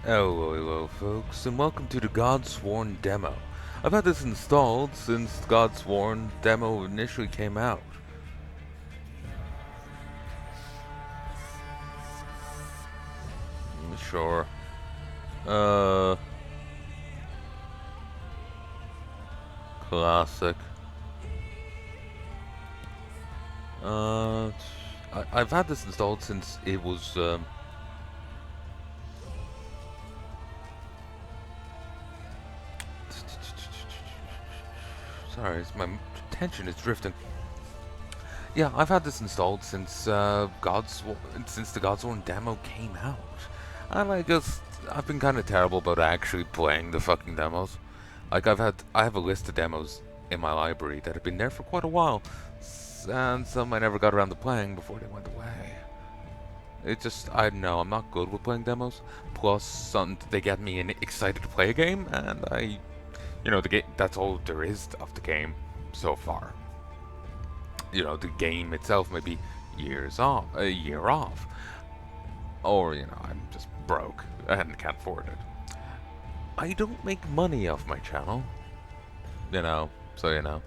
Hello folks, and welcome to the Godsworn demo. I've had this installed since the Godsworn demo initially came out. Sure. Classic. I've had this installed since it was, sorry, my attention is drifting. Yeah, I've had this installed since since the Godsworn demo came out. And I guess I've been kind of terrible about actually playing the fucking demos. Like I have a list of demos in my library that have been there for quite a while, and some I never got around to playing before they went away. I know I'm not good with playing demos. Plus, they get me excited to play a game, and the game. That's all there is of the game so far. The game itself may be a year off, or I'm just broke and can't afford it. I don't make money off my channel, so.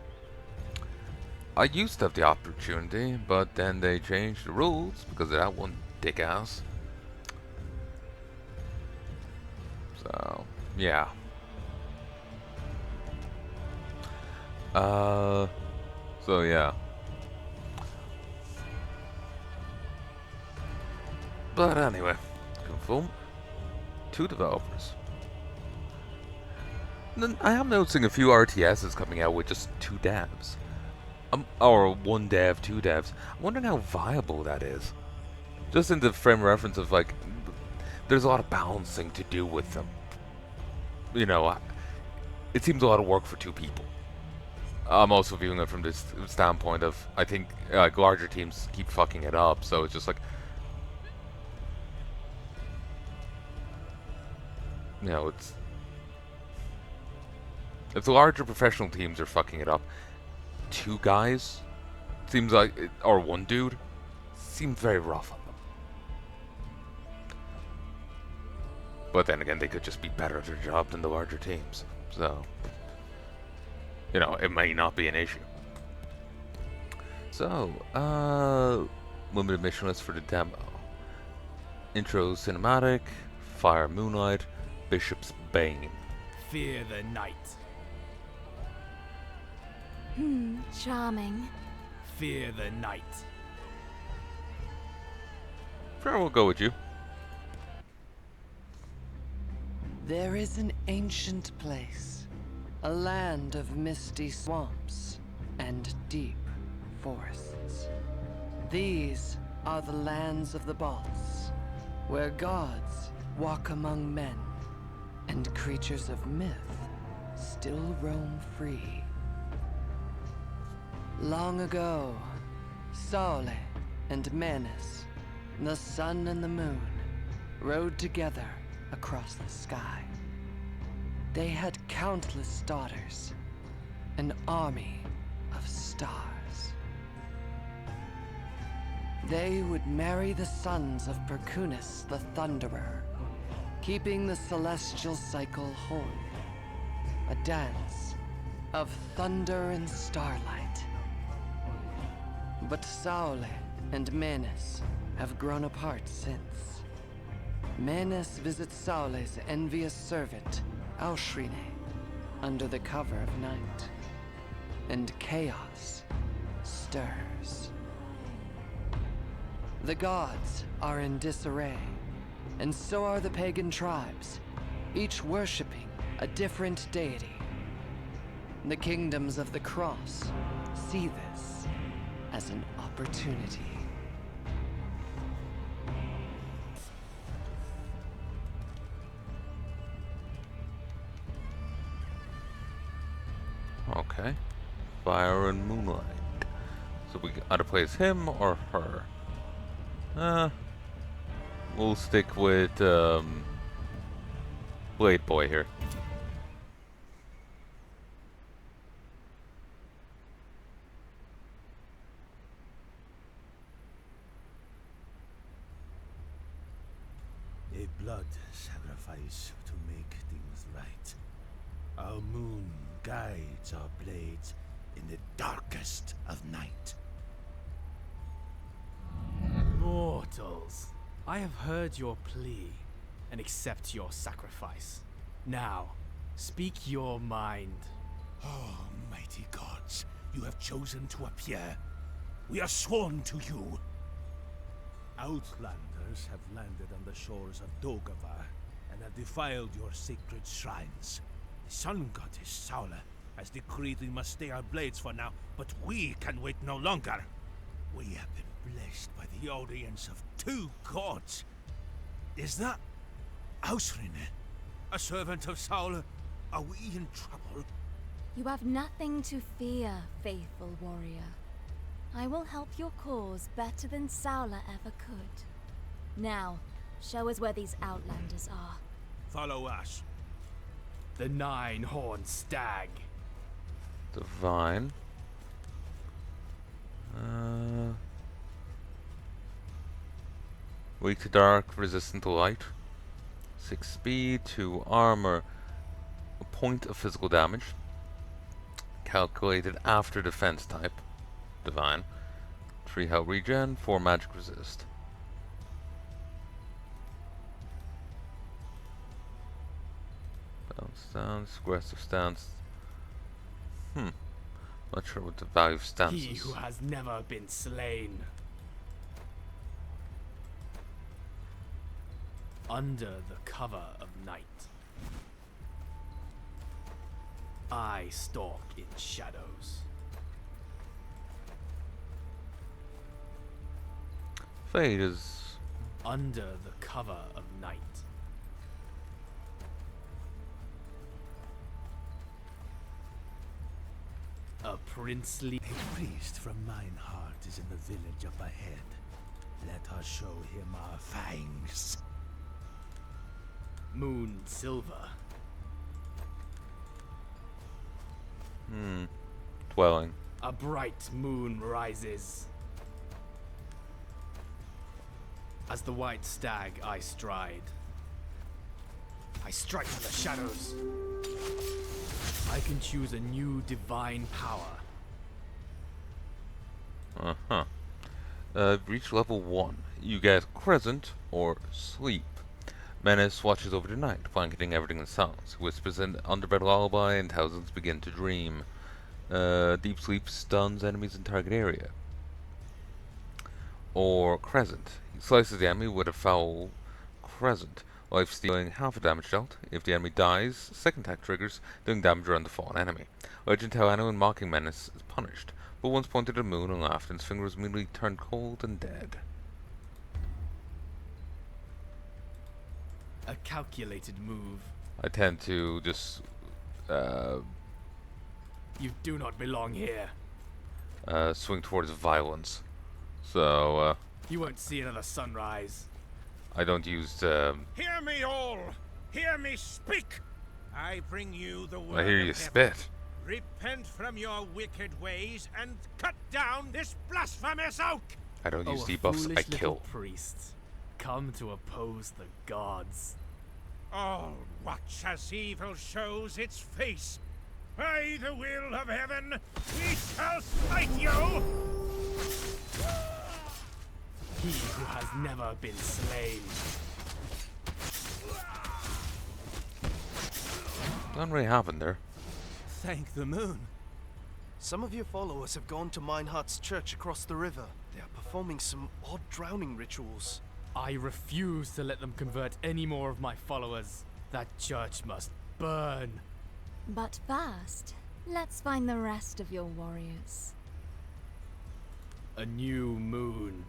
I used to have the opportunity, but then they changed the rules because of that one dick ass. So, yeah. So yeah. But anyway, confirm. 2 developers. Then I am noticing a few RTSs coming out with just 2 devs. Or 1 dev, 2 devs. I'm wondering how viable that is. Just in the frame reference of like, there's a lot of balancing to do with them. It seems a lot of work for 2 people. I'm also viewing it from this standpoint of, I think larger teams keep fucking it up, so it's just like, it's if the larger professional teams are fucking it up, 2 guys seems like, or 1 dude seems very rough on them. But then again, they could just be better at their job than the larger teams, so it may not be an issue. So, limited mission list for the demo. Intro cinematic, Fire Moonlight, Bishop's Bane. Fear the night. Charming. Fear the night. Sure, we'll go with you. There is an ancient place, a land of misty swamps and deep forests. These are the lands of the Balts, where gods walk among men, and creatures of myth still roam free. Long ago, Saule and Manus, the sun and the moon, rode together across the sky. They had countless daughters, an army of stars. They would marry the sons of Perkunis the Thunderer, keeping the celestial cycle whole. A dance of thunder and starlight. But Saule and Manus have grown apart since. Manus visits Saule's envious servant, Aushrine, under the cover of night. And chaos stirs. The gods are in disarray, and so are the pagan tribes, each worshipping a different deity. The kingdoms of the cross see this as an opportunity. Okay. Fire and Moonlight. So we either play as him or her. We'll stick with Blade Boy here. A blood blood sacrifice to make things right. Our moon guides our blades in the darkest of night. Mortals, I have heard your plea and accept your sacrifice. Now, speak your mind. Oh, mighty gods, you have chosen to appear. We are sworn to you. Outlanders have landed on the shores of Dogavar and have defiled your sacred shrines. The sun goddess Saula has decreed we must stay our blades for now, but we can wait no longer. We have been blessed by the audience of 2 gods. Is that Ausrine, a servant of Saula? Are we in trouble? You have nothing to fear, faithful warrior. I will help your cause better than Saula ever could. Now, show us where these outlanders are. Follow us. The 9-horned stag. Divine. Weak to dark, resistant to light. 6 speed, 2 armor. A point of physical damage. Calculated after defense type. Divine. 3 health regen, 4 magic resist. Balance stance, aggressive stance. Not sure what the value of stance He is. who has never been slain. Under the cover of night, I stalk in shadows. Fade is Under the cover of night. A princely... A priest from Mineheart is in the village up ahead. Let us show him our fangs. Moon silver. dwelling. A bright moon rises. As the white stag I stride. I strike in the shadows. I can choose a new divine power. Reach level 1. You get Crescent or Sleep. Menace watches over the night, blanketing everything in silence. Whispers an underbed lullaby and thousands begin to dream. Deep Sleep stuns enemies in target area. Or Crescent. He slices the enemy with a foul Crescent. Life stealing half a damage dealt. If the enemy dies, second attack triggers, doing damage around the fallen enemy. Legend how anyone mocking Menace is punished, but once pointed at the moon and laughed, and his fingers immediately turned cold and dead. A calculated move. I tend to just You do not belong here. swing towards violence. So You won't see another sunrise. I don't use Hear me all! Hear me speak! I bring you the word I hear of you heaven. spit. Repent from your wicked ways and cut down this blasphemous oak! I don't use Oh, a debuffs, foolish I little kill. priest, come to oppose the gods. All watch as evil shows its face. By the will of heaven, we shall smite you! He who has never been slain. Nothing really happened there. Thank the moon. Some of your followers have gone to Minehart's church across the river. They are performing some odd drowning rituals. I refuse to let them convert any more of my followers. That church must burn. But first, let's find the rest of your warriors. A new moon.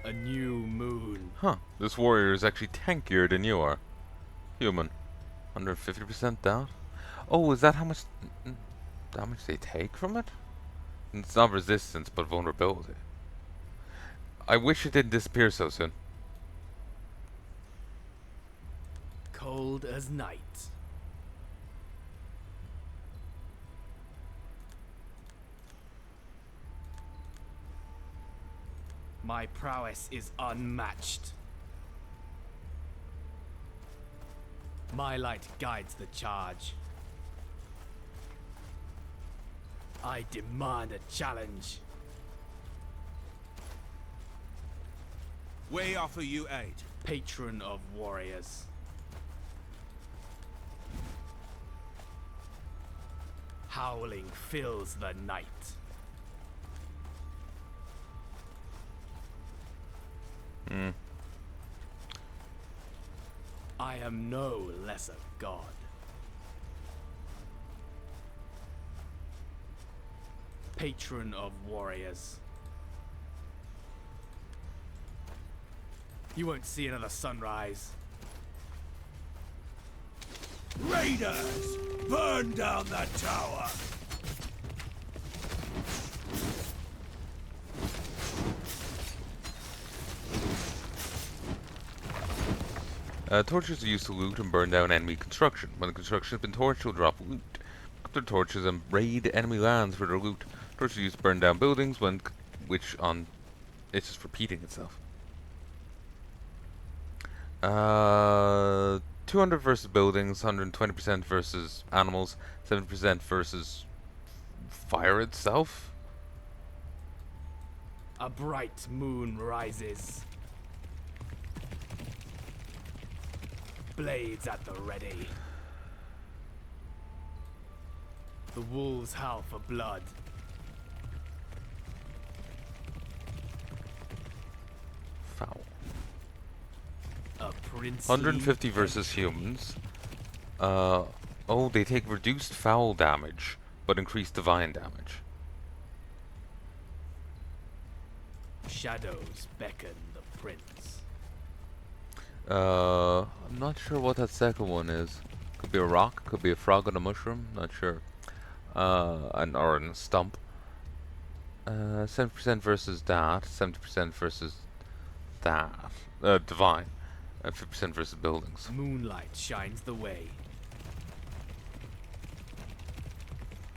A new moon. Huh, this warrior is actually tankier than you are. Human. 150% down? Oh, is that how much damage they take from it? It's not resistance, but vulnerability. I wish it didn't disappear so soon. Cold as night. My prowess is unmatched. My light guides the charge. I demand a challenge. We offer you aid. Patron of warriors. Howling fills the night. I am no lesser god. Patron of warriors. You won't see another sunrise. Raiders! Burn down that tower! Torches are used to loot and burn down enemy construction. When the construction has been torched, you'll drop loot. Pick up their torches and raid enemy lands for their loot. Torches are used to burn down buildings, it's just repeating itself. 200 versus buildings, 120% versus animals, 70% versus fire itself. A bright moon rises. Blades at the ready. The wolves howl for blood. Foul. A princely 150 versus humans. Oh, they take reduced foul damage, but increased divine damage. Shadows beckon the prince. I'm not sure what that second one is. Could be a rock, could be a frog on a mushroom, not sure. Or a stump. 70% versus that, 70% versus that. Divine. 50% versus buildings. Moonlight shines the way.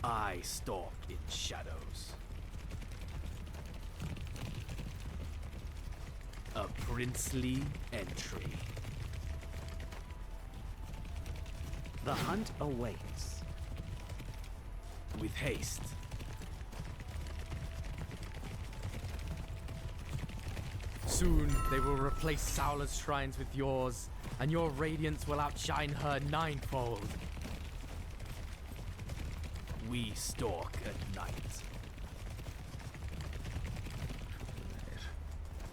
I stalk in shadows. A princely entry. The hunt awaits. With haste. Soon they will replace Saula's shrines with yours, and your radiance will outshine her ninefold. We stalk at night.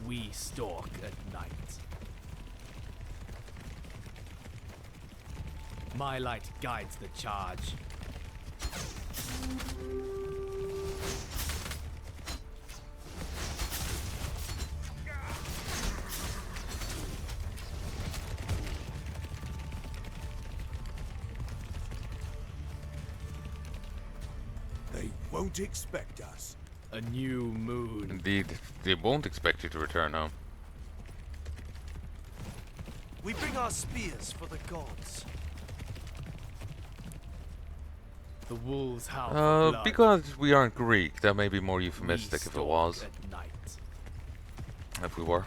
We stalk at night. My light guides the charge. They won't expect us. A new moon. Indeed, they won't expect you to return home. We bring our spears for the gods. The wolves howl for blood. Because we aren't Greek, that may be more euphemistic We if it was. stalk at night. If we were.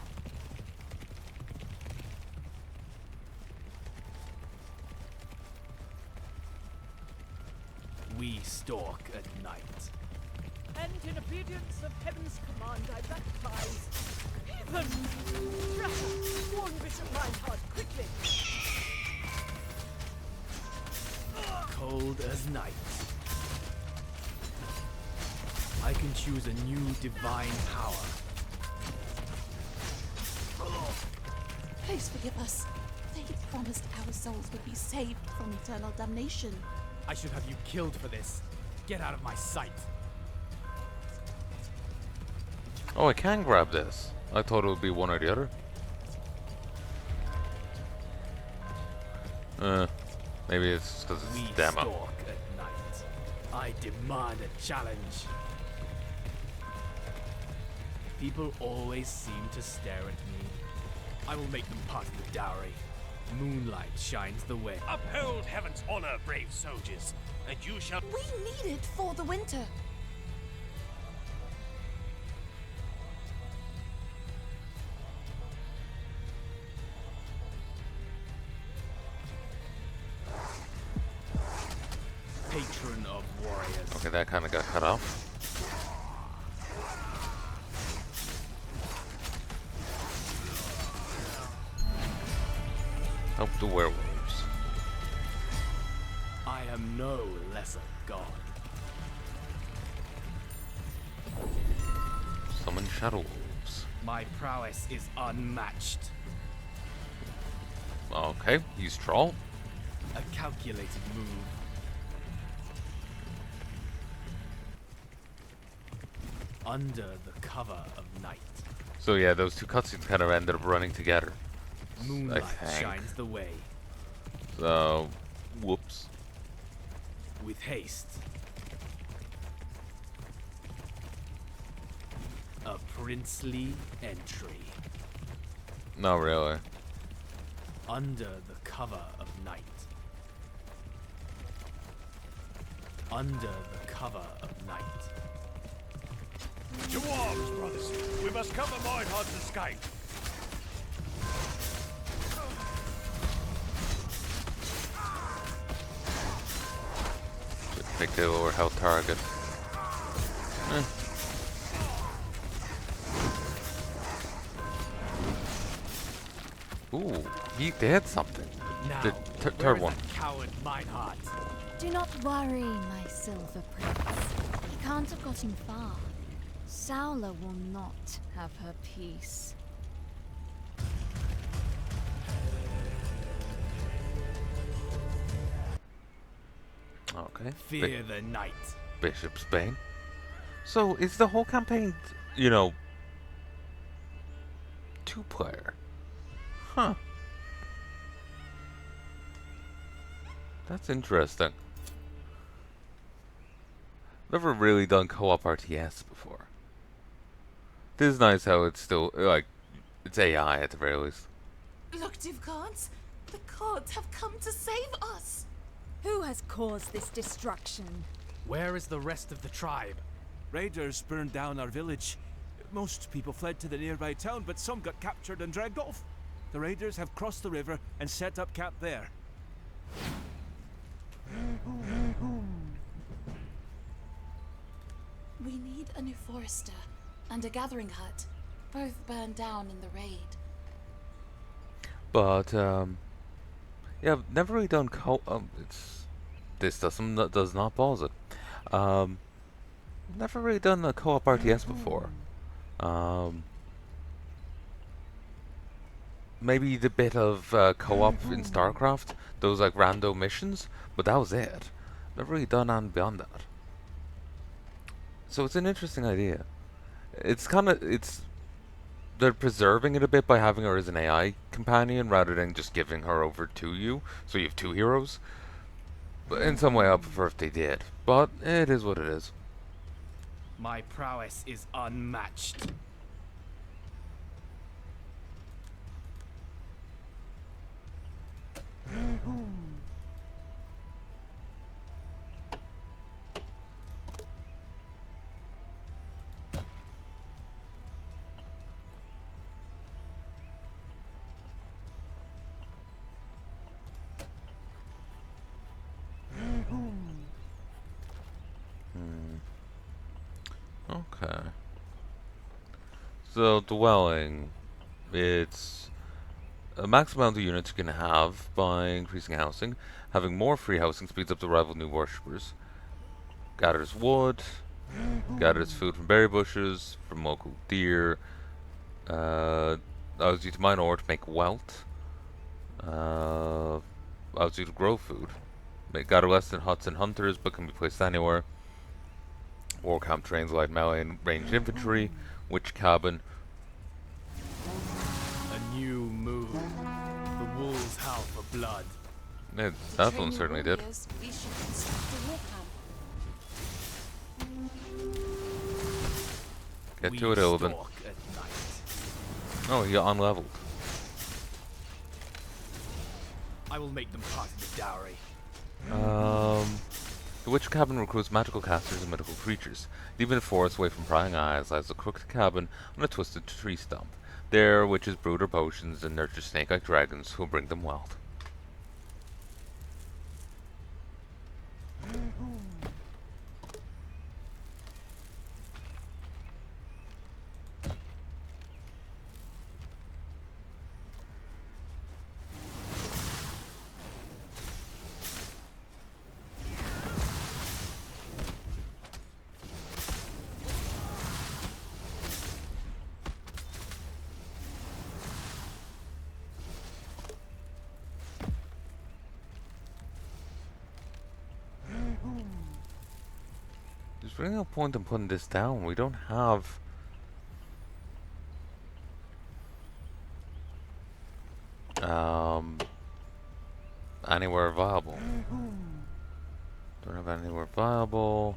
We stalk at night. And in obedience of heaven's command, I baptize. Heathen! Trapper! Warn Bishop Reinhardt, quickly! Cold as night. I can choose a new divine power. Please forgive us. They promised our souls would be saved from eternal damnation. I should have you killed for this. Get out of my sight. Oh, I can grab this. I thought it would be one or the other. Maybe it's because We it's demo. stalk at night. I demand a challenge. People always seem to stare at me. I will make them part of the dowry. Moonlight shines the way. Uphold heaven's honor, brave soldiers, and you shall... We need it for the winter. warriors. Okay, that kind of got cut off. Help the werewolves. I am no lesser god. Summon shadow wolves. My prowess is unmatched. Okay, use troll. A calculated move. Under the cover of night. So yeah, those two cutscenes kind of ended up running together. Moonlight I think. shines the way. So, whoops. With haste. A princely entry. Not really. Under the cover of night. Under the cover of night. To arms, brothers! We must cover Meinhard's escape! Just pick the lower health target. Ooh, he did something. Now, The where third is one. that coward Meinhard? Do not worry, my silver prince. He can't have gotten far. Saula will not have her peace. Okay. Fear the night. Bishop's Bane. So, is the whole campaign, you know, two-player? Huh. That's interesting. Never really done co-op RTS before. It is nice how it's still, like, it's AI at the very least. Look, Divgans, the gods have come to save us. Who has caused this destruction? Where is the rest of the tribe? Raiders burned down our village. Most people fled to the nearby town, but some got captured and dragged off. The raiders have crossed the river and set up camp there. We need a new forester and a gathering hut. Both burned down in the raid. But, yeah, I've never really done this does not pause it. Never really done a co-op RTS before. Maybe the bit of co-op in StarCraft, those like rando missions, but that was it. Never really done on beyond that. So it's an interesting idea. They're preserving it a bit by having her as an AI companion rather than just giving her over to you, so you have two heroes. But in some way I prefer if they did. But it is what it is. My prowess is unmatched. Okay. So, dwelling. It's a max amount of units you can have by increasing housing. Having more free housing speeds up the arrival of new worshippers. Gathers wood. Gathers food from berry bushes, from local deer. Allows you to mine ore to make wealth. Allows you to grow food. Gather less than huts and hunters, but can be placed anywhere. War camp trains light melee and ranged infantry. Witch cabin. A new move. The wolves howl for blood. Yeah, To that train one new certainly did. warriors, we should construct a war camp. Get to it, Illidan. Stalk at night. Oh, you're unleveled. I will make them part of the dowry. The witch cabin recruits magical casters and mythical creatures. Deep in the forest, away from prying eyes, lies a crooked cabin on a twisted tree stump. There, witches brew their potions and nurture snake-like dragons who bring them wealth. There's really no point in putting this down. We don't have... anywhere viable. Don't have anywhere viable.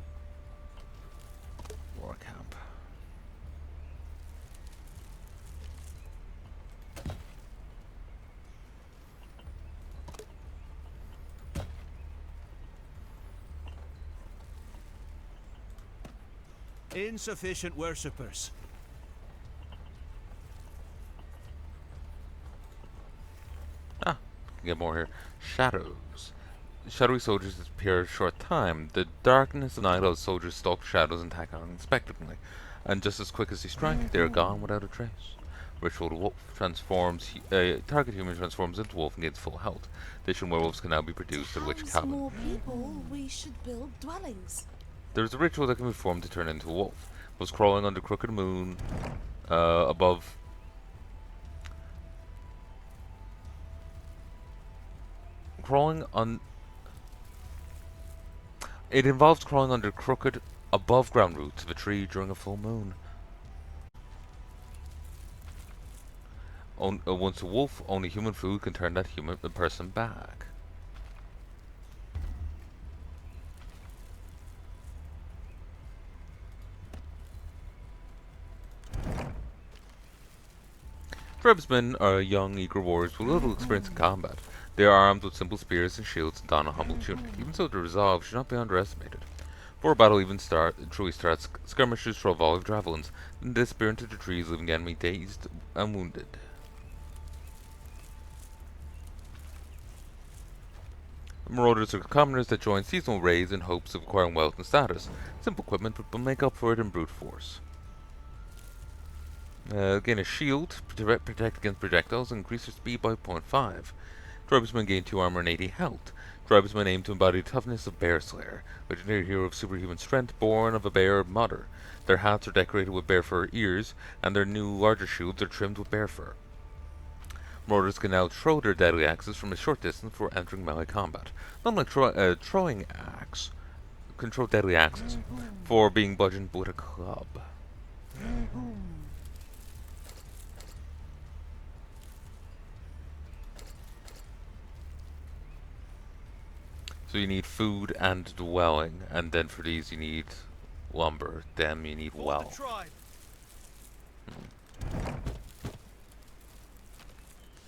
War camp. Insufficient worshippers. Ah, get more here. Shadows. Shadowy soldiers disappear a short time. The darkness and night of soldiers stalk shadows and attack unexpectedly. And just as quick as they strike, they are gone without a trace. Ritual wolf transforms, target human transforms into wolf and gains full health. Additional werewolves can now be produced at Witch House Cabin. more people, we should build dwellings. There is a ritual that can be formed to turn into a wolf. Was crawling under crooked moon, above... Crawling on... It involves crawling under crooked, above-ground roots of a tree during a full moon. Once a wolf, only human food can turn that person back. Tribesmen are young, eager warriors with little experience in combat. They are armed with simple spears and shields and don a humble tunic. Even so, their resolve should not be underestimated. Before a battle truly starts, skirmishers throw a volley of javelins, then disappear into the trees, leaving the enemy dazed and wounded. Marauders are commoners that join seasonal raids in hopes of acquiring wealth and status. Simple equipment will make up for it in brute force. Gain a shield, protect against projectiles, and increase their speed by 0.5. Tribesmen gain 2 armor and 80 health. Tribesmen aim to embody the toughness of Bear Slayer, legendary hero of superhuman strength, born of a bear mother. Their hats are decorated with bear fur ears, and their new larger shields are trimmed with bear fur. Marauders can now throw their deadly axes from a short distance before entering melee combat. Not like throwing axe, can throw deadly axes for being bludgeoned with a club. So you need food and dwelling, and then for these you need lumber, then you need well.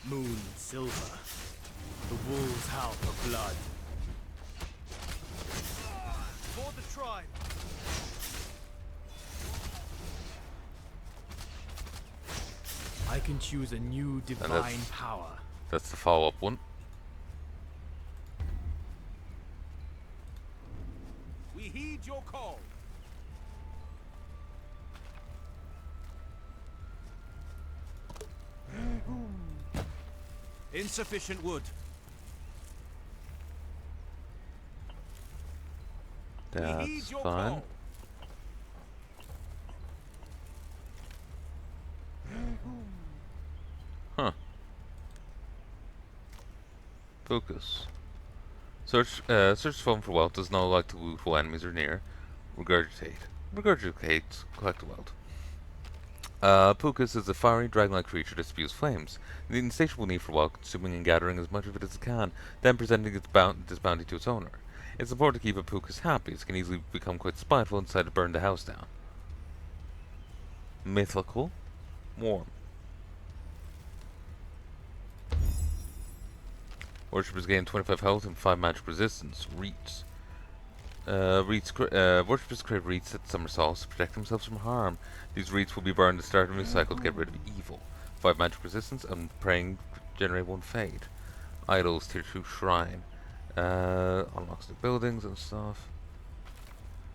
Moon silver. The wolves howl for blood. For the tribe. I can choose a new divine power. That's the follow-up one. We heed your call. Insufficient wood. That's fine. Huh. Focus. Search phone for wealth. Does not like to loot while enemies are near. Regurgitate. Regurgitate. Collect wealth. Pukas is a fiery, dragon-like creature that spews flames. The insatiable need for wealth, consuming and gathering as much of it as it can, then presenting this bounty to its owner. It's important to keep a Pukas happy, as it can easily become quite spiteful and decide to burn the house down. Mythical. Warm. Worshippers gain 25 health and 5 magic resistance. Wreaths. Worshippers create wreaths that somersaults to protect themselves from harm. These wreaths will be burned at the start of a new cycle to get rid of evil. 5 magic resistance and praying generate 1 fade. Idols, tier 2 shrine. Unlocks new buildings and stuff.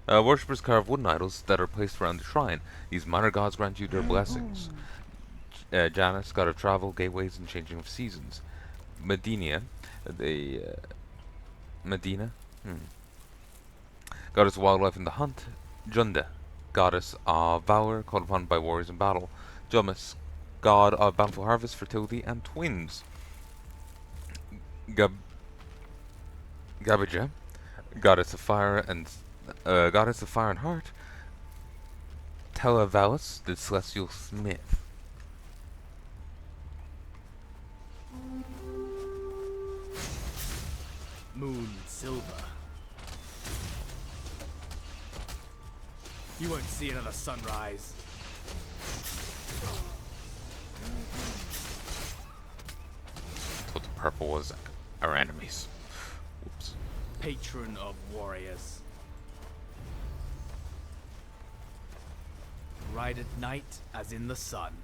Worshippers carve wooden idols that are placed around the shrine. These minor gods grant you their blessings. Janus, god of travel, gateways, and changing of seasons. Medina, goddess of wildlife and the hunt. Junda, goddess of valor, called upon by warriors in battle. Jumis, god of bountiful harvest, fertility, and twins. Gabija, goddess of fire and goddess of fire and heart. Telavalis, the celestial smith. Moon silver. You won't see another sunrise. Thought the purple was our enemies. Whoops. Patron of warriors. Ride at night as in the sun.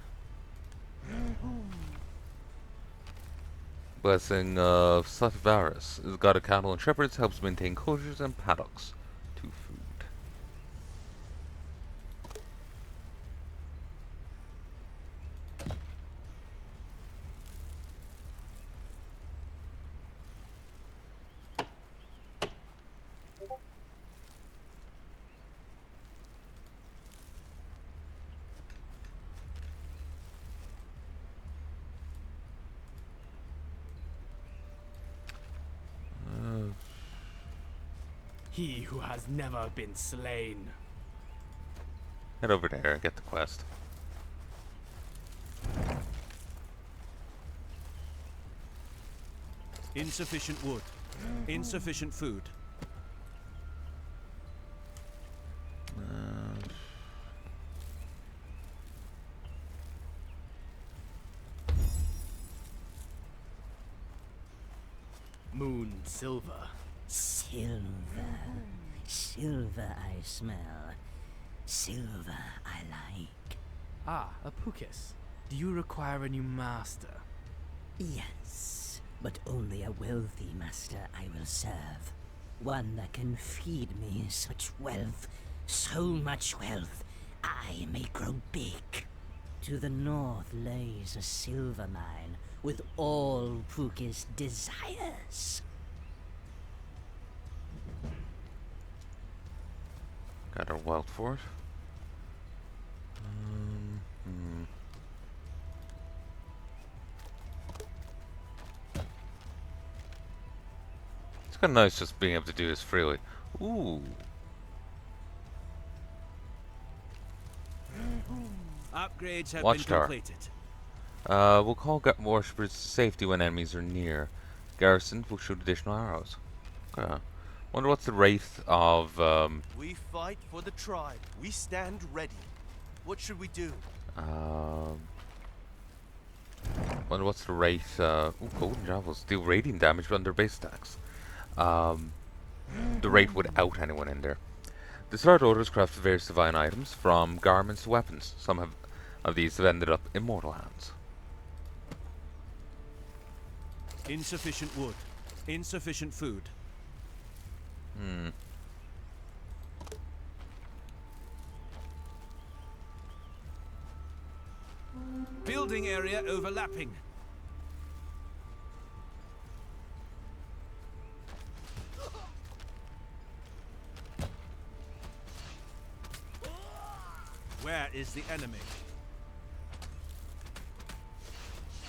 Blessing of Satvaris is god of cattle and shepherds, helps maintain kosher and paddocks to food. He who has never been slain. Head over there and get the quest. Insufficient wood. Insufficient food. Moon silver. Silver. Silver I smell. Silver I like. Ah, a Pukis. Do you require a new master? Yes, but only a wealthy master I will serve. One that can feed me such wealth, so much wealth, I may grow big. To the north lays a silver mine with all Pukis' desires. Got our wild for it. It's kind of nice just being able to do this freely. Ooh. Upgrades have Watchtower. been completed. We'll call worshippers to safety when enemies are near. Garrisons will shoot additional arrows. Okay. Wonder what's the rate of, We fight for the tribe. We stand ready. What should we do? Wonder what's the rate, ooh, golden javelins deal radiant damage under base attacks. The rate without anyone in there. The Sword Orders crafted various divine items, from garments to weapons. Some of these have ended up in mortal hands. Insufficient wood. Insufficient food. Building area overlapping. Where is the enemy?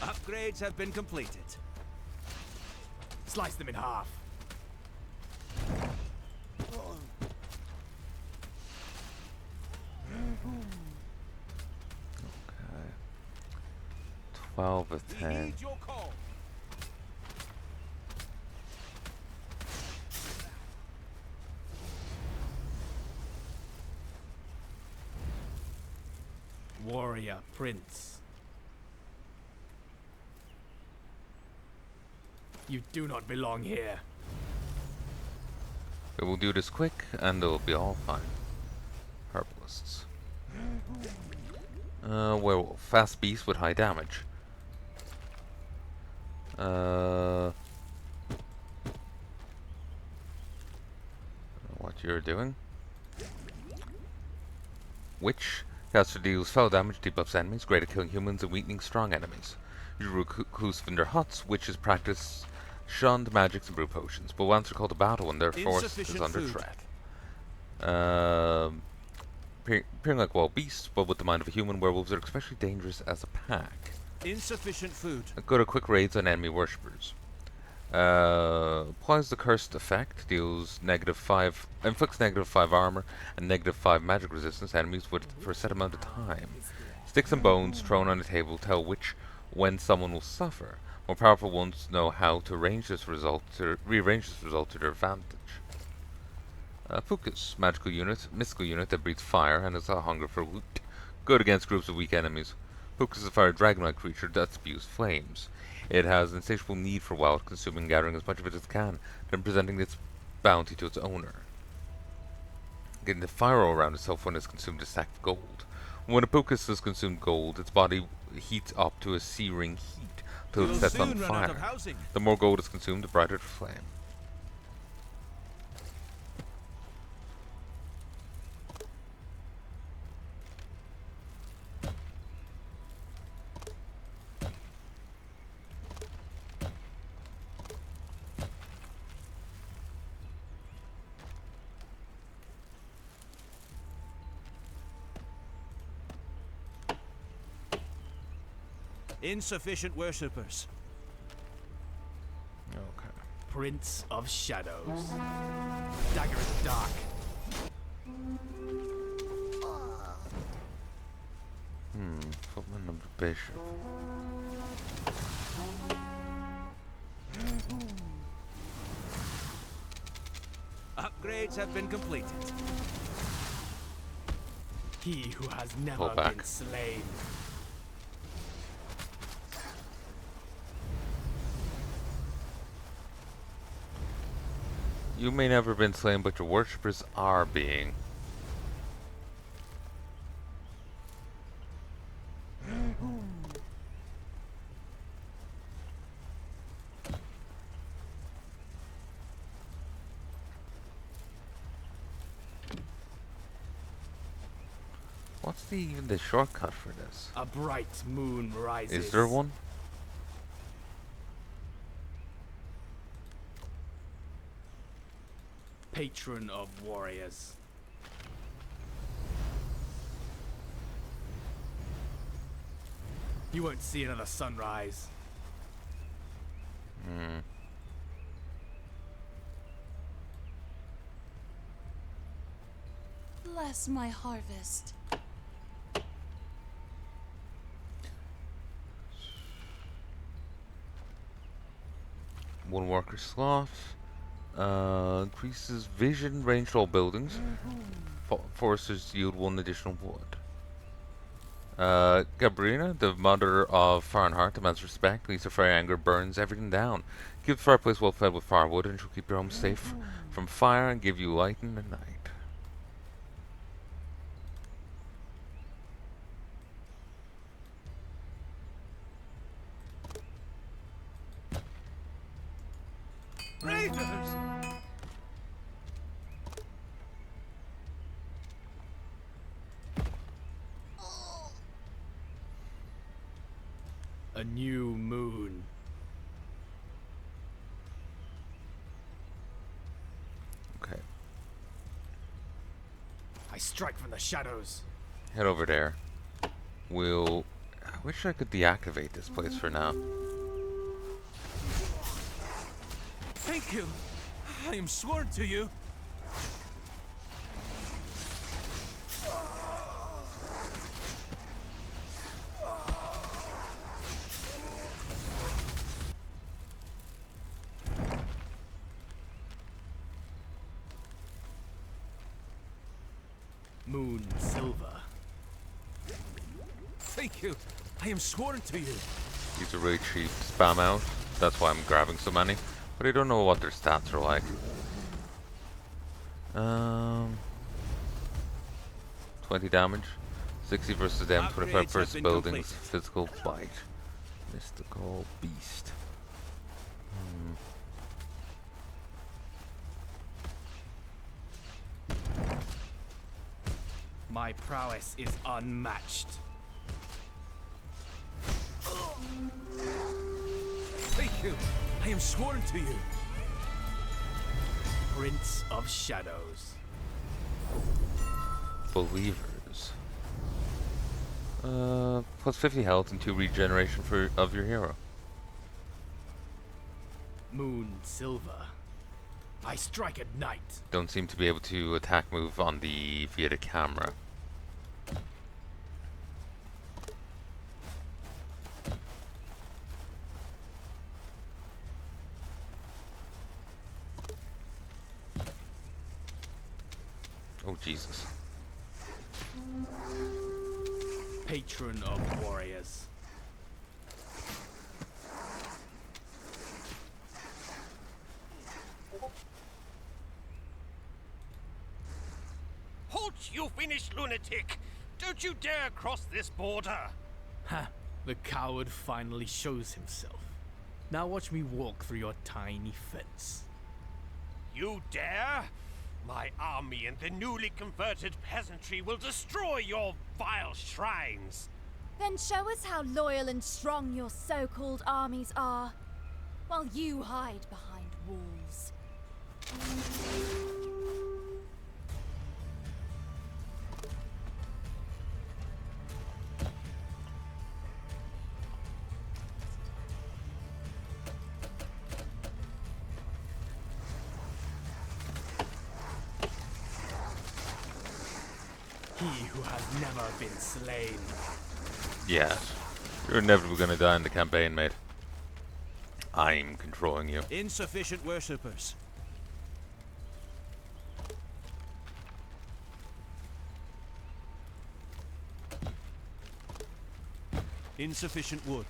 Upgrades have been completed. Slice them in half. Okay. 12 of 10. Need your call. Warrior Prince. You do not belong here. We will do this quick, and it'll be all fine. Herbalists. Werewolf. Fast beast with high damage. What you're doing? Witch. Caster deals foul damage, debuffs enemies, great at killing humans and weakening strong enemies. Usually reclusive in their huts, witches practice shunned magics and brew potions, but once they're called to battle and their force is under threat. Appearing like wild beasts, but with the mind of a human, werewolves are especially dangerous as a pack. Insufficient food. Good at quick raids on enemy worshippers. Applies the cursed effect, deals inflicts -5 armor and -5 magic resistance to enemies for a set amount of time. Sticks and bones thrown on a table tell when someone will suffer. More powerful ones know how to rearrange this result to their advantage. Focus, mystical unit that breathes fire and has a hunger for loot. Good against groups of weak enemies. Focus is a fire dragon-like creature that spews flames. It has an insatiable need for wealth, consuming and gathering as much of it as it can, then presenting its bounty to its owner. Getting the fire around itself when it's consumed a sack of gold. When a focus has consumed gold, its body heats up to a searing heat till it sets on fire. The more gold is consumed, the brighter the flame. Insufficient worshippers. Okay. Prince of Shadows. Dagger in the dark. Footman of the Bishop. Upgrades have been completed. He who has never Pull back. been slain. You may never have been slain, but your worshippers are being. What's even the shortcut for this? A bright moon rises. Is there one? Patron of warriors. You won't see another sunrise. Bless my harvest. One worker sloth. Increases vision range to all buildings. Foresters yield 1 additional wood. Gabrina, the mother of Fire and Heart, demands respect. Leaves her fiery anger, burns everything down. Keep the fireplace well fed with firewood, and she'll keep your home safe from fire and give you light in the night. Raiders! A new moon. Okay, I strike from the shadows. head over there. I wish I could deactivate this place for now. Thank you. I am sworn to you. Moon silver. Thank you. I am sworn to you. These are really cheap spam out. That's why I'm grabbing so many. But I don't know what their stats are like. 20 damage. 60 versus them, 25 Upgrades versus have been buildings. completed. Physical bite. Mystical beast. My prowess is unmatched. Thank you. I am sworn to you. Prince of Shadows. Believers. Plus 50 health and 2 regeneration of your hero. Moon silver. I strike at night. Don't seem to be able to attack move on the via the camera. Oh Jesus. Patron of warriors. Halt, you Finnish lunatic! Don't you dare cross this border! Ha! The coward finally shows himself. Now watch me walk through your tiny fence. You dare? My army and the newly converted peasantry will destroy your vile shrines! Then show us how loyal and strong your so-called armies are, while you hide behind walls. He who has never been slain. Yeah. You're inevitably gonna die in the campaign, mate. I'm controlling you. Insufficient worshippers. Insufficient wood.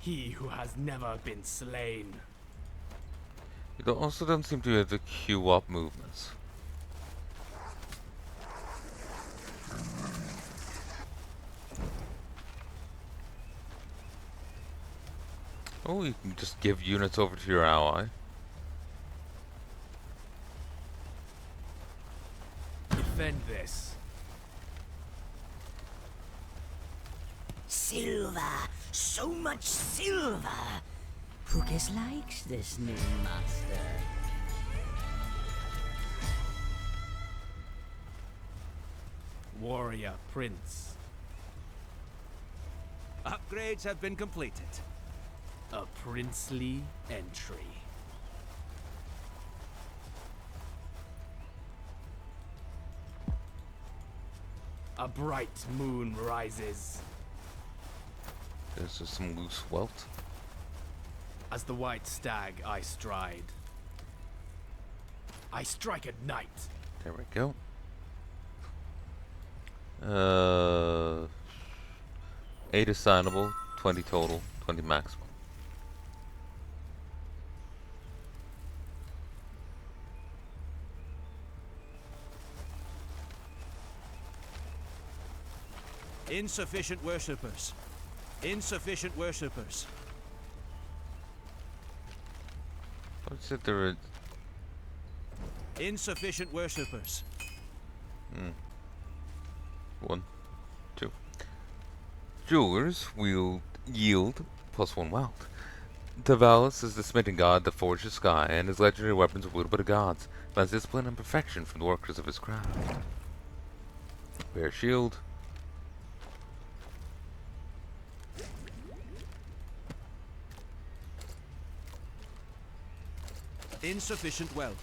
He who has never been slain. You also don't seem to be able to queue up movements. Oh, you can just give units over to your ally. Defend this. Silver! So much silver! Hookus likes this new master. Warrior Prince. Upgrades have been completed. A princely entry. A bright moon rises. There's just some loose wealth. As the white stag I stride. I strike at night. There we go. 8 assignable, 20 total, 20 maximum. Insufficient worshippers. Insufficient worshippers. What's it there? Insufficient worshippers. 1, 2. Jewelers will yield +1 wealth. Tavalis is the smithing god that forged the sky, and his legendary weapons are wielded by the gods. Finds discipline and perfection from the workers of his craft. Bear shield. Insufficient wealth.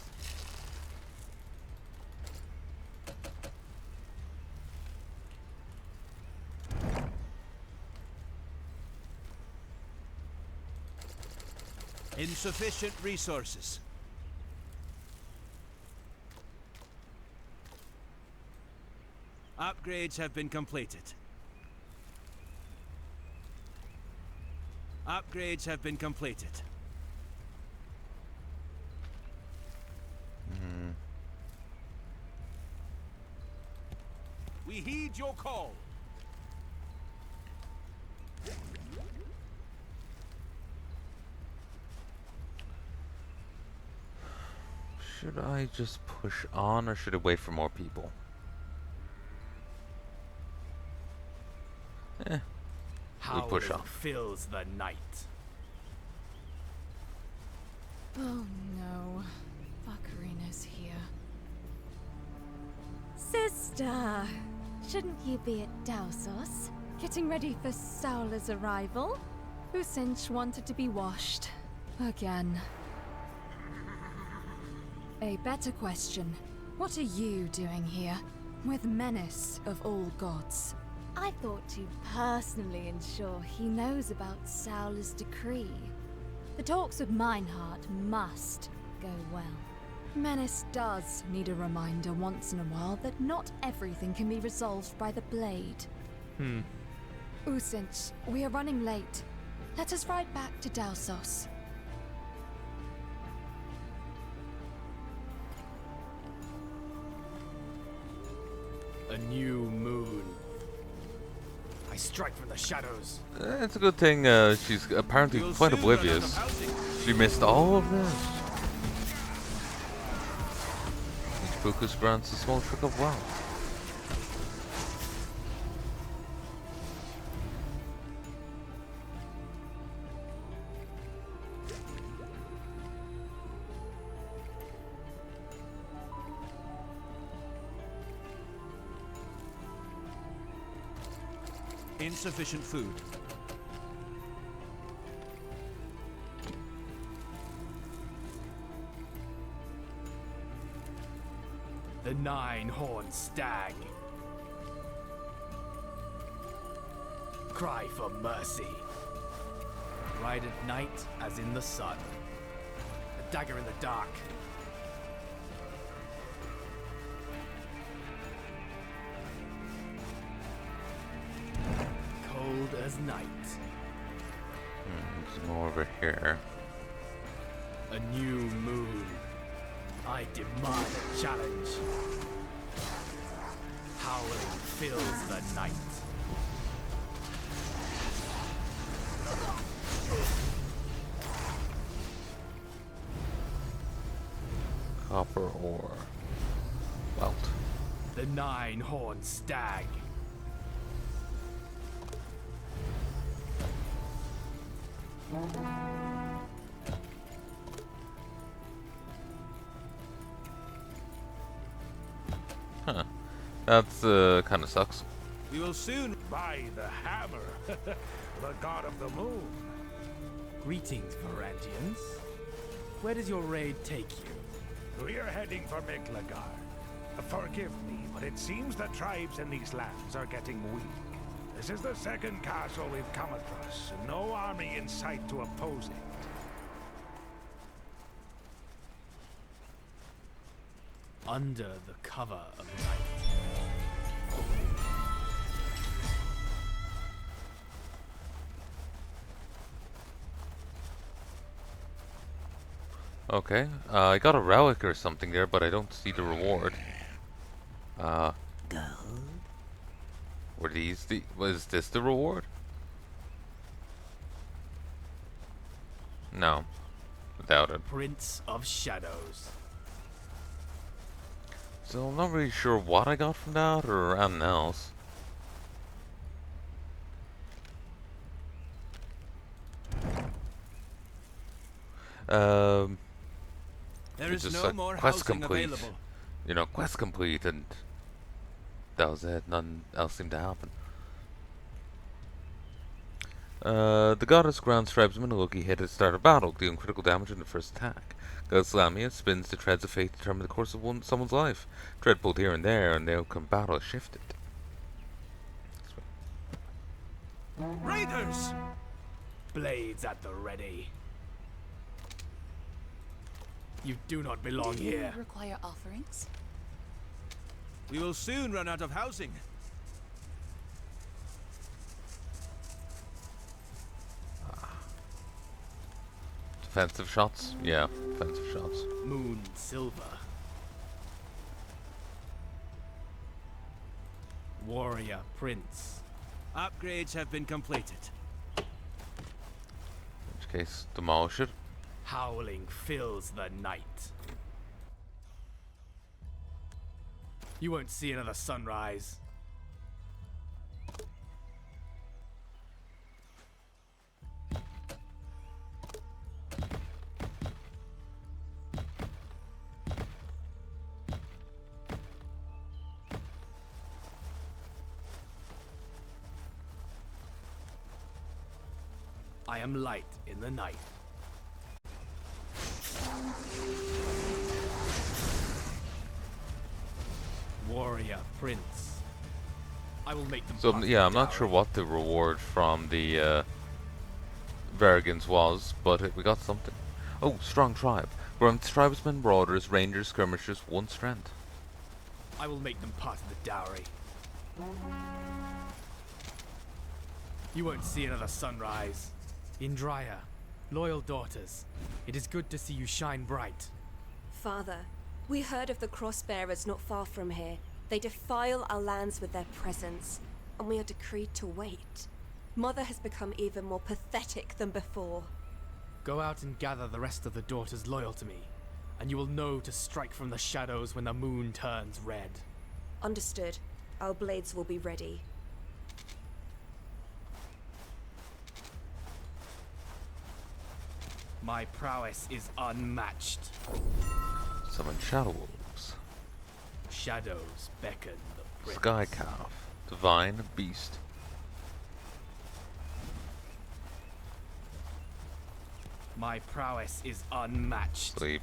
Insufficient resources. Upgrades have been completed. Upgrades have been completed. We heed your call. Should I just push on, or should I wait for more people? We'll push Howling on. fills the night. Oh no. Buckarina's here. Sister! Shouldn't you be at Dausos? Getting ready for Saula's arrival? Usinch wanted to be washed. Again. A better question. What are you doing here? With Menace of all gods. I thought to personally ensure he knows about Saula's decree. The talks with Meinhardt must go well. Menace does need a reminder once in a while that not everything can be resolved by the blade. Usinch, we are running late. Let us ride back to Dausos. A new moon. I strike from the shadows. It's a good thing she's apparently You'll quite soon run out of oblivious. housing. She missed all of this. Each focus grants a small trick of wealth. Insufficient food. The nine-horned stag. Cry for mercy. Ride at night as in the sun. A dagger in the dark. Cold as night. There's more over here. A new moon. I demand a challenge. Howling fills the night. Copper ore. Welt. The nine-horned stag. Huh. That's kind of sucks. We will soon buy the hammer, the god of the moon. Greetings, Varangians. Where does your raid take you? We are heading for Miklagard. Forgive me, but it seems the tribes in these lands are getting weak. This is the second castle we've come across, and no army in sight to oppose it. Under the cover of night. Okay. I got a relic or something there, but I don't see the reward. Gold? Were these the... Was this the reward? No. Without it. Prince of Shadows. So I'm not really sure what I got from that or anything else. There It's is just no like more quest housing complete. available. You know, quest complete, and that was it. Nothing else seemed to happen. The goddess grounds tribesman Loki hit at the start of battle, dealing critical damage in the first attack. Goddess Lamia spins the treads of fate to determine the course of someone's life. Tread pulled here and there, and the outcome of battle is shifted. Raiders! Blades at the ready. You do not belong here. Require offerings? We will soon run out of housing. Defensive shots? Yeah, defensive shots. Moon silver. Warrior prince. Upgrades have been completed. In which case, demolish it. Howling fills the night. You won't see another sunrise. I am light in the night. Warrior Prince. I will make them So pass yeah, the I'm not sure dowry. what the reward from the Vergans was, but we got something. Oh, strong tribe. Grunts, tribesmen, marauders, rangers, skirmishers, 1 strength. I will make them part of the dowry. You won't see another sunrise. Indraya, loyal daughters, it is good to see you shine bright. Father, we heard of the crossbearers not far from here. They defile our lands with their presence, and we are decreed to wait. Mother has become even more pathetic than before. Go out and gather the rest of the daughters loyal to me, and you will know to strike from the shadows when the moon turns red. Understood. Our blades will be ready. My prowess is unmatched. Summon shadow wolves. Shadows beckon the prince. Sky calf. Divine beast. My prowess is unmatched. Sleep.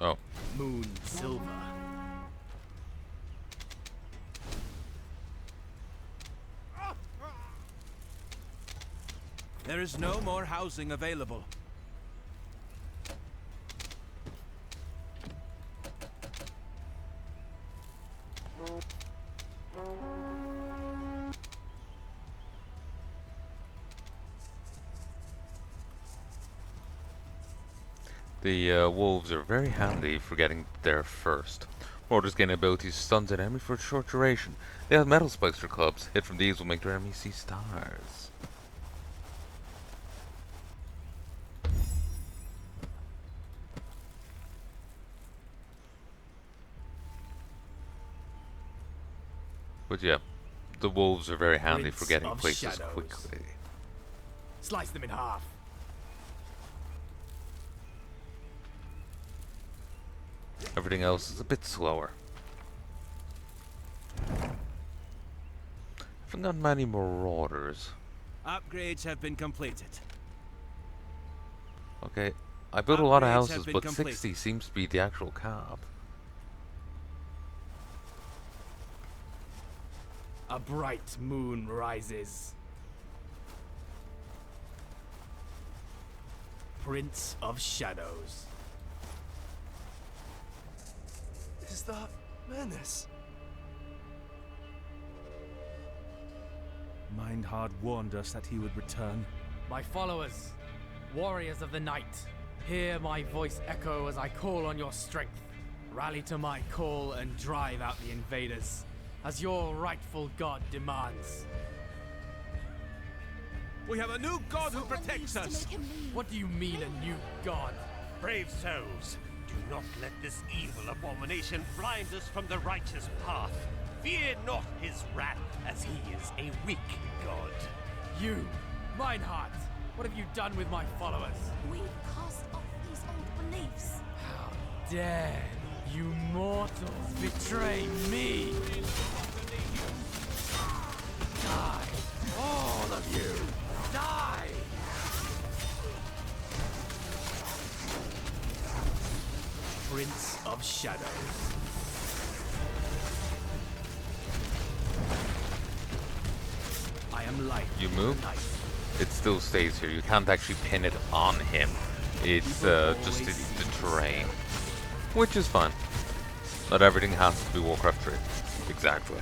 Oh. Moon silver. There is no more housing available. The wolves are very handy for getting there first. Marauders gain abilities to stun an enemy for a short duration. They have metal spikes for clubs. Hit from these will make their enemy see stars. But yeah, the wolves are very handy for Prince getting of places Shadows. quickly. Slice them in half. Everything else is a bit slower. Haven't got many marauders. Upgrades have been completed. Okay, I built a lot of Upgrades have houses, been but completed. 60 seems to be the actual cap. A bright moon rises. Prince of Shadows. Is that Menace? Mindhard warned us that he would return. My followers, warriors of the night, hear my voice echo as I call on your strength. Rally to my call and drive out the invaders, as your rightful god demands. We have a new god who Someone protects needs to us. make him leave. What do you mean, a new god? Brave souls, do not let this evil abomination blind us from the righteous path. Fear not his wrath, as he is a weak god. You, Meinhardt, what have you done with my followers? We've cast off these old beliefs. How dare you mortals betray me? Die, all of you, die! Prince of Shadows. I am light. You move? Night. It still stays here. You can't actually pin it on him. It's just the terrain. Which is fine. Not everything has to be Warcraft 3. Exactly.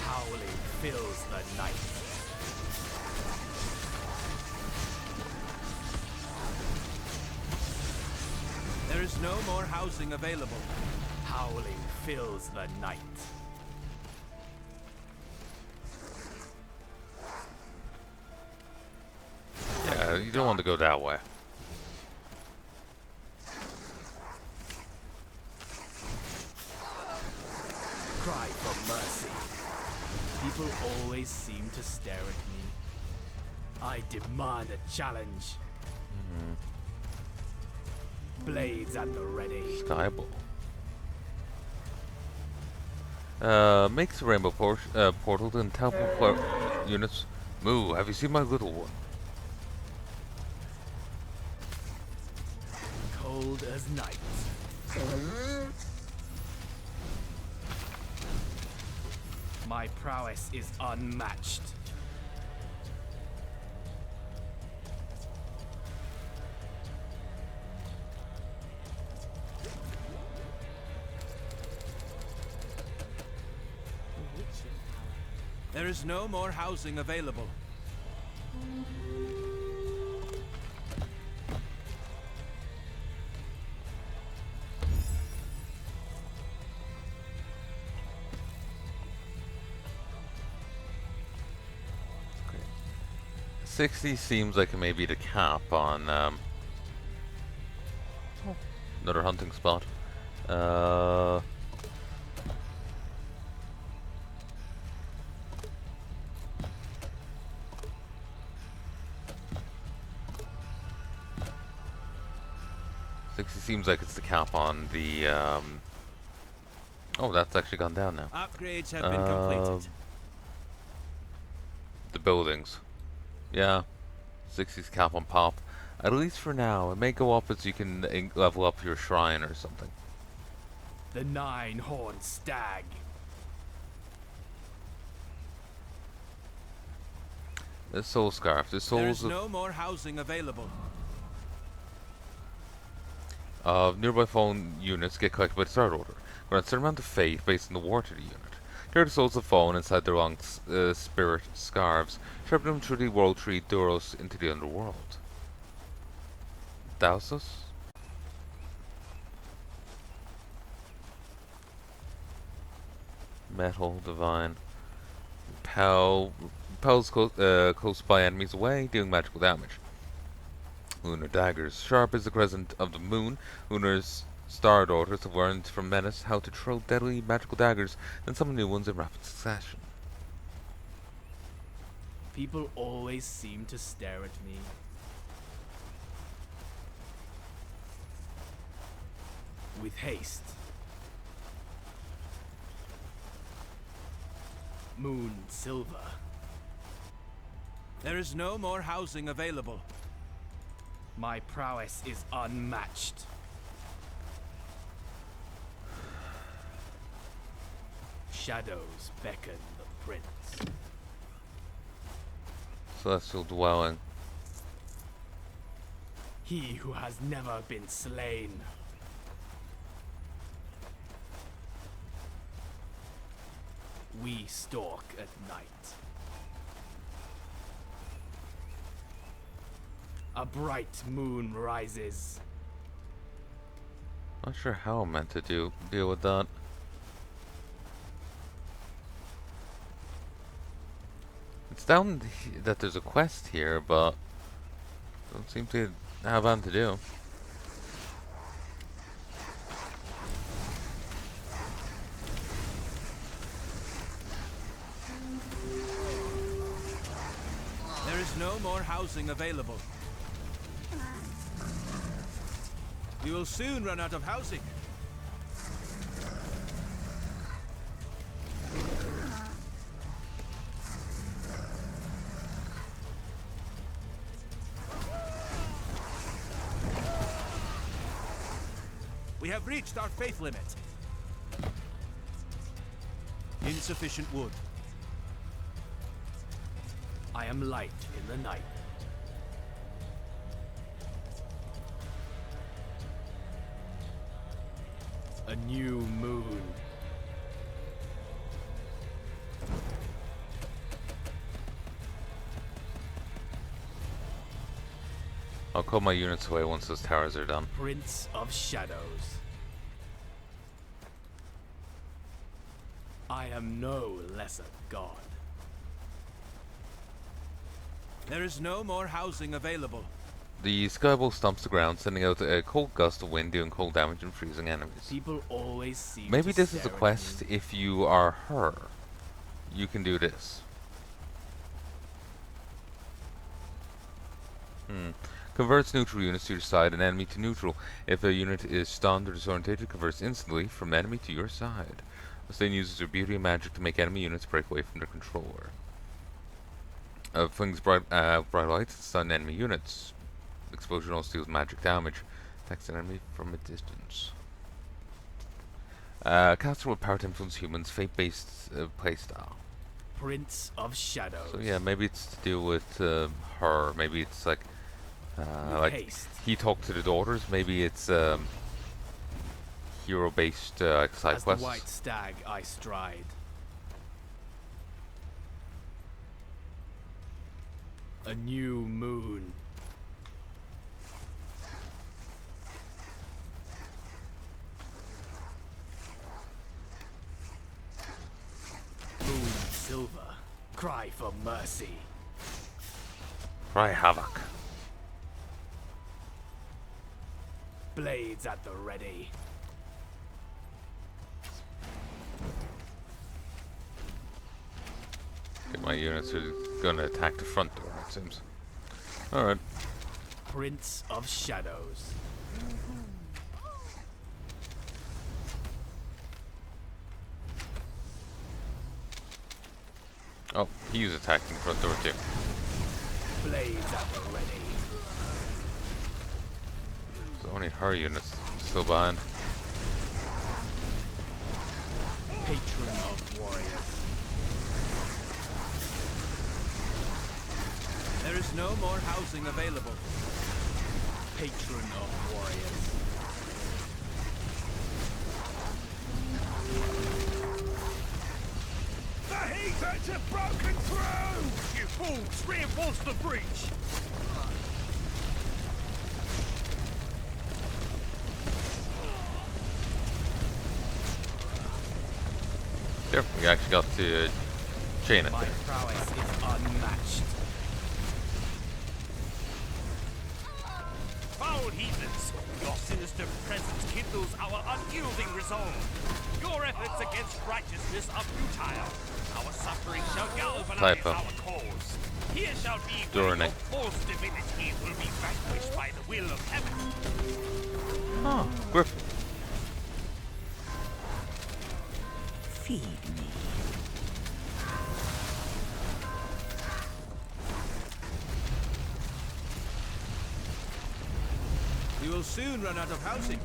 Howling fills the night. There is no more housing available. Howling fills the night. Yeah, you don't want to go that way. Cry for mercy. People always seem to stare at me. I demand a challenge. Blades at the ready. Skyball. Makes a rainbow portal and teleport units. Moo, have you seen my little one? Cold as night. My prowess is unmatched. There is no more housing available. Okay. 60 seems like it may be the cap on another hunting spot. Uh, It seems like it's the cap on the, oh, that's actually gone down now. Upgrades have been completed. The buildings. Yeah. 60's cap on pop. At least for now. It may go up as you can level up your shrine or something. The nine-horned stag. The soul scarf. The There souls is no more housing available. of nearby fallen units get collected by the Star Order. Grants an amount of faith based on the war to the unit. Carry the souls of fallen inside their long spirit scarves. Sharpen them through the world tree Duros into the underworld. Thausos? Metal, divine. Repels close by enemies away, dealing magical damage. Lunar daggers. Sharp as the crescent of the moon, Lunar's star daughters have learned from Menace how to throw deadly magical daggers, then summon new ones in rapid succession. People always seem to stare at me. With haste. Moon silver. There is no more housing available. My prowess is unmatched. Shadows beckon the prince. Celestial dwelling. He who has never been slain. We stalk at night. A bright moon rises. Not sure how I'm meant to deal with that. It's down that there's a quest here, but don't seem to have on to do. There is no more housing available. We will soon run out of housing. We have reached our faith limit. Insufficient wood. I am light in the night. A new moon. I'll call my units away once those towers are done. Prince of Shadows. I am no lesser god. There is no more housing available. The Skyball stomps the ground, sending out a cold gust of wind, doing cold damage and freezing enemies. People always seem Maybe to this is a stare at quest. me. If you are her, you can do this. Converts neutral units to your side and enemy to neutral. If a unit is stunned or disorientated, it converts instantly from enemy to your side. Sustain uses their beauty and magic to make enemy units break away from their controller. Flings bright lights to stun enemy units. Explosion also deals magic damage. Attacks an enemy from a distance. Caster with power to influence humans, fate-based playstyle. Prince of Shadows. So yeah, maybe it's to deal with her. Maybe it's like Haste. he talked to the daughters. Maybe it's hero-based side As the quests. white stag I stride. A new moon. Moon silver. Cry for mercy. Cry havoc. Blades at the ready. Okay, my units are gonna attack the front door, it seems. Alright. Prince of Shadows. Oh, he's attacking the front door too. Blades at the ready. So only her units still behind. Patron of warriors. There is no more housing available. Patron of warriors. The heathens have broken through! You fools! Reinforce the breach! There, we actually got to chain it My there. prowess is unmatched. Foul heathens! Your sinister presence kindles our unyielding resolve. Your efforts against righteousness are futile. Our suffering shall galvanize Typo. our cause. Here shall be Door where your neck. false divinity will be vanquished by the will of heaven. Oh, Griffin. Feed me. We will soon run out of housing.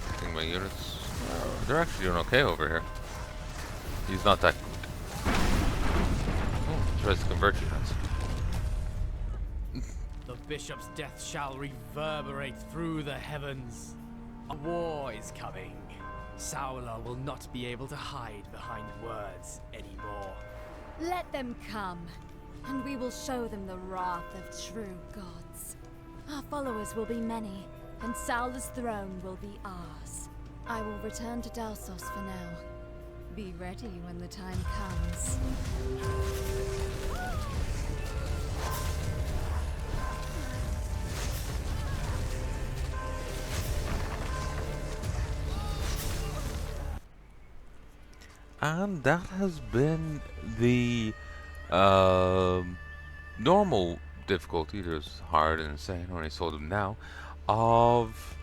I think my units, they're actually doing okay over here. He's not that good. Oh, tries to convert units. The bishop's death shall reverberate through the heavens. A war is coming. Saula will not be able to hide behind words anymore. Let them come, and we will show them the wrath of true gods. Our followers will be many, and Saula's throne will be ours. I will return to Dalsos for now. Be ready when the time comes. And that has been the normal difficulty. There's hard and insane, when I saw them now, of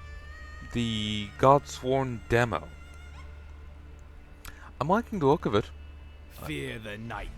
the Godsworn demo. I'm liking the look of it. Fear the night.